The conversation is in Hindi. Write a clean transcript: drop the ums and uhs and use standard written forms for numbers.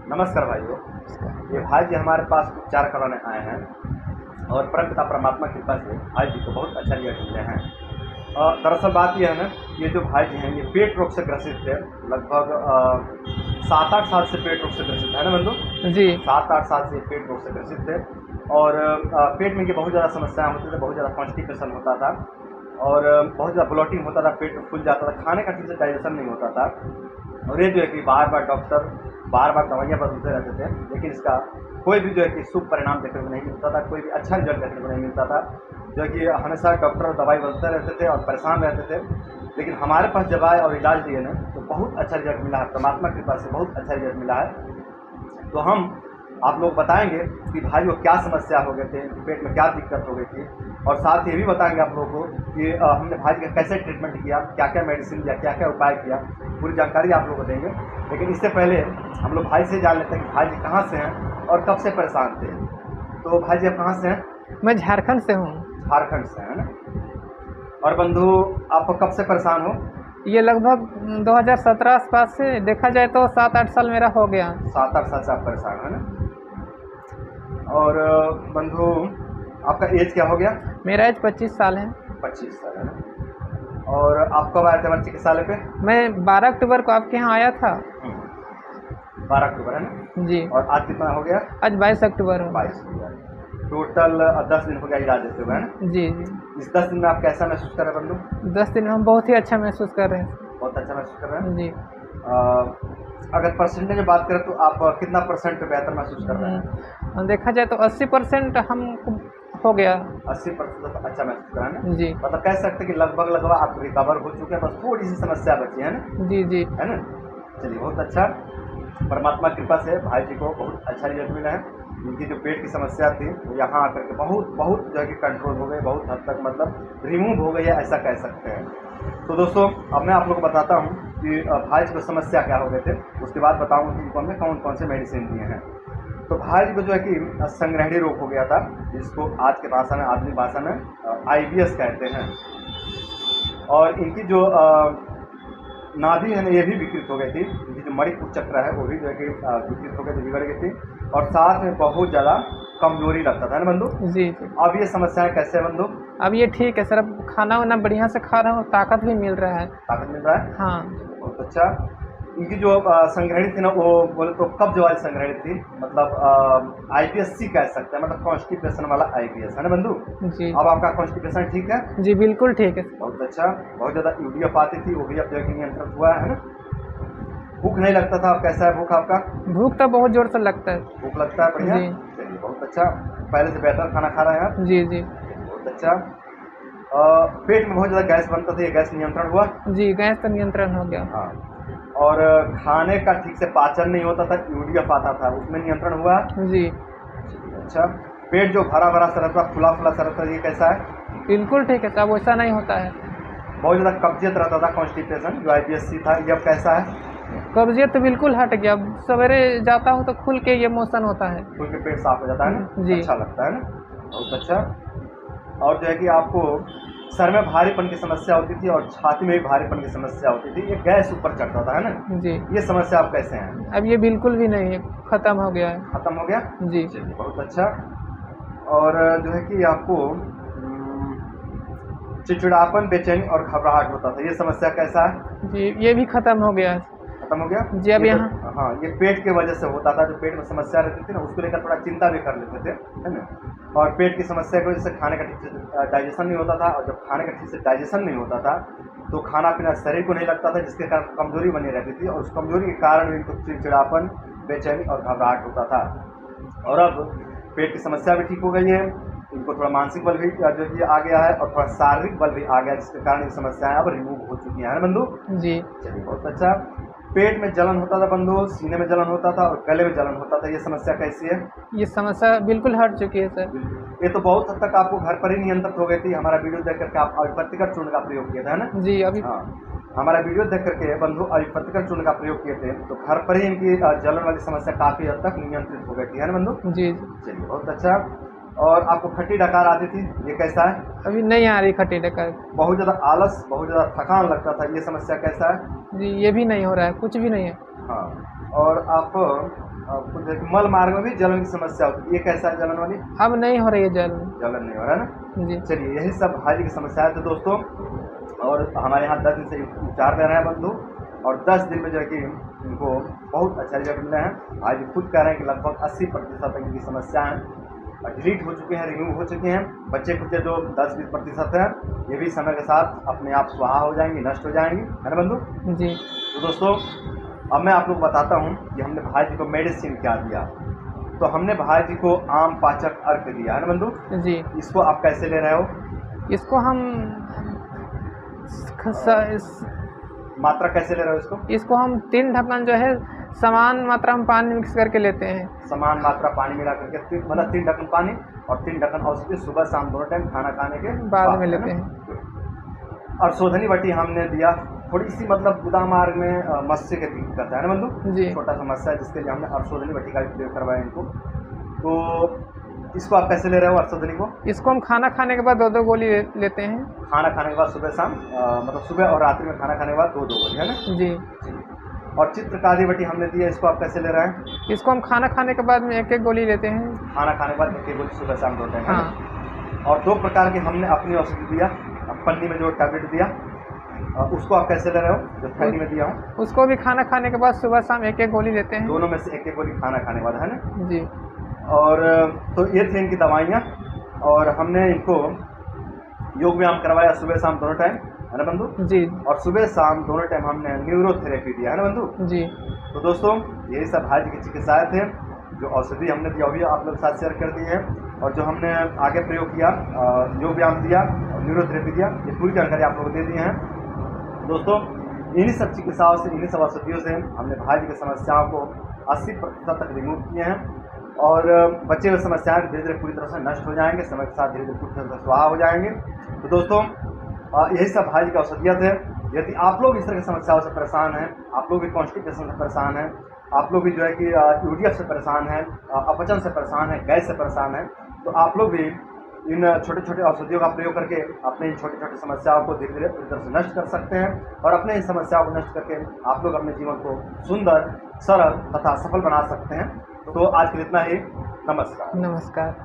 नमस्कार भाइयों। ये भाई जी हमारे पास उपचार कराने आए हैं और परमपिता परमात्मा की कृपा से भाई जी को बहुत अच्छा रिजल्ट मिले हैं। दरअसल बात यह है ना, ये जो भाई जी हैं ये पेट रोग से ग्रसित थे। लगभग 7-8 साल से पेट रोग से ग्रसित है ना बंधु? जी 7-8 साल से पेट रोग से ग्रसित थे और पेट में ये बहुत ज़्यादा समस्याएं होती थी, बहुत ज़्यादा कॉन्स्टिपेशन होता था और बहुत ज़्यादा ब्लोटिंग होता था, पेट फूल जाता था, खाने का ठीक से डाइजेशन नहीं होता था। और ये जो है कि बार बार डॉक्टर बार बार दवाइयाँ बदलते रहते थे, लेकिन इसका कोई भी जो है कि शुभ परिणाम देखने को नहीं मिलता था, कोई भी अच्छा रिजल्ट देखने को नहीं मिलता था। जो है कि हमेशा डॉक्टर दवाई बदलते रहते थे और परेशान रहते थे, लेकिन हमारे पास जब आए और इलाज दिए ना तो बहुत अच्छा रिजल्ट मिला है, परमात्मा की कृपा से बहुत अच्छा रिजल्ट मिला है। तो हम आप लोग बताएंगे कि भाई को क्या समस्या हो गए थे, पेट में क्या दिक्कत हो गई थी, और साथ ये भी बताएंगे आप लोगों को कि हमने भाई का कैसे ट्रीटमेंट किया, क्या क्या मेडिसिन दिया, क्या क्या उपाय किया, पूरी जानकारी आप लोगों को देंगे। लेकिन इससे पहले हम लोग भाई से जान लेते हैं कि भाई जी कहाँ से हैं और कब से परेशान थे। तो भाई जी आप कहाँ से हैं? मैं झारखंड से हूँ। झारखंड से है ना। और बंधु आप कब से परेशान हो? ये लगभग 2017 आसपास से, देखा जाए तो 7-8 साल मेरा हो गया। 7-8 साल से आप परेशान है ना। और बंधु आपका एज क्या हो गया? मेरा एज 25 साल है। 25 साल है ना। और आप कब आए थे हमारे चिकित्सालय पे? मैं 12 अक्टूबर को आपके यहाँ आया था। 12 अक्टूबर है ना। जी और आज कितना हो गया? आज 22 अक्टूबर हो। 22 अक्टूबर। टोटल 10 दिन हो गया इलाज देते हुए है ना। जी जी इस 10 दिन में आप कैसा महसूस कर रहे हैं बंधु? 10 दिन में हम बहुत ही अच्छा महसूस कर रहे हैं। बहुत अच्छा महसूस कर रहे हैं। जी अगर परसेंटेज में बात करें तो आप कितना परसेंट बेहतर महसूस कर रहे हैं? देखा जाए तो 80% हम हो गया। 80% तो अच्छा महसूस कर रहे हैं ना। जी मतलब कह सकते हैं कि लगभग आप रिकवर हो चुके हैं, बस थोड़ी सी समस्या बची है ना। जी जी है ना। चलिए बहुत अच्छा, परमात्मा की कृपा से भाई जी को बहुत अच्छा रिजल्ट मिला है। उनकी जो पेट की समस्या थी वो यहाँ आकर के बहुत बहुत जो है कि कंट्रोल हो गई, बहुत हद तक मतलब रिमूव हो गई है, ऐसा कह सकते हैं। तो दोस्तों अब मैं आप लोग को बताता हूँ कि भाई जी को समस्या क्या हो गए थे, उसके बाद बताऊँगा कि हमने कौन कौन से मेडिसिन दिए हैं। तो भाई जी को जो है कि संग्रहणी रोग हो गया था, जिसको आज के भाषा में, आधुनिक भाषा में IBS कहते हैं। और इनकी जो नाभि है ना ये भी विकृत हो गई थी, इनकी जो मणिपुर चक्र है वो भी जो है कि विकृत हो गई थी, बिगड़ गई थी, और साथ में बहुत ज़्यादा कमजोरी लगता था ना बंधु। जी जी अब ये समस्याएं कैसे है बंधु? अब ये ठीक है सर, अब खाना वाना बढ़िया से खा रहा हूँ, ताकत भी मिल रहा है। ताकत मिल रहा है। हाँ बहुत अच्छा। इनकी जो संग्रहणी थी ना वो बोले तो कब्ज वाली संग्रहणी थी, मतलब IBS कह सकते हैं, मतलब कॉन्स्टिपेशन वाला IBS है ना बंधु। जी अब आपका कॉन्स्टिपेशन ठीक है? जी बिल्कुल ठीक है। बहुत अच्छा। बहुत ज़्यादा यूरिया आती थी वो भी अब जो है कि नियंत्रित हुआ है ना। भूख नहीं लगता था, अब कैसा है भूख आपका? भूख तो बहुत जोर से लगता है। भूख लगता है, बढ़िया। जी चलिए बहुत अच्छा, पहले से बेहतर खाना खा रहे हैं आप। जी जी बहुत अच्छा। पेट में बहुत ज़्यादा गैस बनता था, ये गैस नियंत्रण हुआ? जी गैस तो नियंत्रण हो गया। हाँ। और खाने का ठीक से पाचन नहीं होता था, यूरिया आता था, उसमें नियंत्रण हुआ? जी अच्छा। पेट जो भरा भरा सा रहता, फुला फुला सा रहता, ये कैसा है? बिल्कुल ठीक है साहब, वैसा नहीं होता है। बहुत ज़्यादा कब्जियत रहता था, कॉन्स्टिपेशन जो IBS था, ये अब कैसा है? कब्जियत तो बिल्कुल हट गया, अब सवेरे जाता हूँ तो खुल के ये मोशन होता है। खुल के पेट साफ हो जाता है ना। जी अच्छा लगता है ना। बहुत अच्छा। और जो है कि आपको सर में भारीपन की समस्या होती थी और छाती में भी भारीपन की समस्या होती थी, ये गैस ऊपर चढ़ता था है ना। जी ये समस्या आप कैसे हैं? अब ये बिल्कुल भी नहीं है, खत्म हो गया है। खत्म हो गया। जी चलिए बहुत अच्छा। और जो है कि आपको चिड़चिड़ापन, बेचैनी और घबराहट होता था, ये समस्या कैसा है? जी ये भी खत्म हो गया है। खत्म हो गया। जी अब ये यहाँ तो, हाँ ये पेट की वजह से होता था, जो पेट में समस्या रहती थी ना उसको लेकर थोड़ा चिंता भी कर लेते थे है ना। और पेट की समस्या की वजह से खाने का ठीक से डाइजेशन नहीं होता था, और जब खाने का ठीक से डाइजेशन नहीं होता था तो खाना पीना शरीर को नहीं लगता था, जिसके कारण कमजोरी बनी रहती थी, और उस कमजोरी के कारण इनको चिड़चिड़ापन, बेचैनी और घबराहट होता था। और अब पेट की समस्या भी ठीक हो गई है, इनको थोड़ा मानसिक बल भी जो कि आ गया है, और थोड़ा शारीरिक बल भी आ गया, जिसके कारण ये समस्याएं अब रिमूव हो चुकी हैं बंधु। जी चलिए बहुत अच्छा। पेट में जलन होता था बंधु, सीने में जलन होता था और गले में जलन होता था, ये समस्या कैसी है? ये समस्या बिल्कुल हट चुकी है सर। ये तो बहुत हद तक आपको घर पर ही नियंत्रित हो गई थी, हमारा वीडियो देख करके आप अविपत्तिकर चूर्ण का प्रयोग किया था है ना। जी अभी हाँ हमारा वीडियो देख करके बंधु अविपत्तिकर चूर्ण का प्रयोग किए थे, तो घर पर ही इनकी जलन वाली समस्या काफी हद तक नियंत्रित हो गई थी है ना बंधु। जी चलिए बहुत अच्छा। और आपको खट्टी डकार आती थी, ये कैसा है? अभी नहीं आ रही खट्टी डकार। बहुत ज़्यादा आलस, बहुत ज़्यादा थकान लगता था, ये समस्या कैसा है? जी ये भी नहीं हो रहा है, कुछ भी नहीं है। हाँ। और आपको जो है कि मल मार्ग में भी जलन की समस्या होती है, ये कैसा है जलन वाली? अब नहीं हो रही है जल। जलन नहीं हो रहा है ना? जी चलिए, यही सब हाजी की समस्या थे दोस्तों, और हमारे यहाँ 10 दिन से उपचार ले रहे हैं बंधु, और 10 दिन में जो है कि इनको बहुत अच्छा रिजल्ट मिला है। आज खुद कह रहे हैं कि लगभग 80% इनकी समस्याएं डिलीट हो चुके हैं, रिमूव हो चुके हैं। बच्चे कुछ जो 10-20% हैं, ये भी समय के साथ अपने आप स्वाहा हो जाएंगी, नष्ट हो जाएंगी, है ना बंधु? जी। तो दोस्तों, अब मैं आप लोग को बताता हूँ कि हमने भाई जी को मेडिसिन क्या दिया। तो हमने भाई जी को आम पाचक अर्क दिया, है ना बंधु? जी। इसको आप कैसे ले रहे हो? इसको हम मात्रा कैसे ले रहे हो इसको? इसको हम 3 ढक्कन जो है समान मात्रा में पानी मिक्स करके लेते हैं। समान मात्रा पानी मिला करके, मतलब 3 ढक्कन पानी और 3 ढक्कन औषधि सुबह शाम दोनों टाइम खाना खाने के बाद में लेते हैं। और शोधनी बटी हमने दिया, थोड़ी सी मतलब गुदा मार्ग में मत्स्य की दिक्कत है ना बंधु? जी। छोटा समस्या है, जिसके लिए हमने अर्शोधनी बटी का प्रयोग करवाया इनको। तो इसको आप कैसे ले रहे हो अर्शोधनी को? इसको हम खाना खाने के बाद 2-2 गोली लेते हैं। खाना खाने के बाद सुबह शाम, मतलब सुबह और रात्रि में खाना खाने के बाद 2-2 गोली, है ना? जी। और चित्रकारी बटी हमने दिया, इसको आप कैसे ले रहे हैं? इसको हम खाना खाने के बाद में 1-1 गोली लेते हैं। खाना खाने के बाद 1-1 गोली सुबह शाम 2 टाइम, है हाँ। ना? और 2 प्रकार के हमने अपनी औषधि दिया, पन्नी में जो टैबलेट दिया, उसको आप कैसे ले रहे हो, जो थैली में दिया हूँ? उसको भी खाना खाने के बाद सुबह शाम 1-1 गोली लेते हैं। दोनों में से 1-1 गोली खाना खाने के बाद, है ना? जी। और तो ये थी इनकी दवाइयाँ, और हमने इनको योग व्यायाम करवाया सुबह शाम दोनों टाइम, है ना बंधु? जी। और सुबह शाम दोनों टाइम हमने न्यूरोथेरेपी दिया, है ना बंधु? जी। तो दोस्तों, यही सब हाजी की चिकित्साएं थे। जो औषधि हमने दिया वो भी आप लोग के साथ शेयर कर दी है, और जो हमने आगे प्रयोग किया, योग व्यायाम दिया और न्यूरोथेरेपी दिया, ये पूरी जानकारी आप लोगों को दे दी है। दोस्तों, इन्हीं सब चिकित्साओं से, इन्हीं सब औषधियों से हमने भाई की समस्याओं को 80% तक रिमूव किए हैं, और बचे हुए समस्याएं धीरे धीरे पूरी तरह से नष्ट हो जाएंगे, समय के साथ धीरे धीरे पूरी तरह से स्वाहा हो जाएंगे। तो दोस्तों, यही सब भाई की औषधियाँ थे। यदि आप लोग इस तरह की समस्याओं से परेशान हैं, आप लोग भी कॉन्स्टिपेशन से परेशान हैं, आप लोग भी जो है कि यूरियस से परेशान हैं, अपचन से परेशान हैं, गैस से परेशान हैं, तो आप लोग भी इन छोटे छोटे औषधियों का प्रयोग करके अपने इन छोटी छोटी समस्याओं को धीरे धीरे पूरी तरह से नष्ट कर सकते हैं, और अपने इन समस्याओं को नष्ट करके आप लोग अपने जीवन को सुंदर, सरल तथा सफल बना सकते हैं। तो आज के लिए इतना ही। नमस्कार। नमस्कार।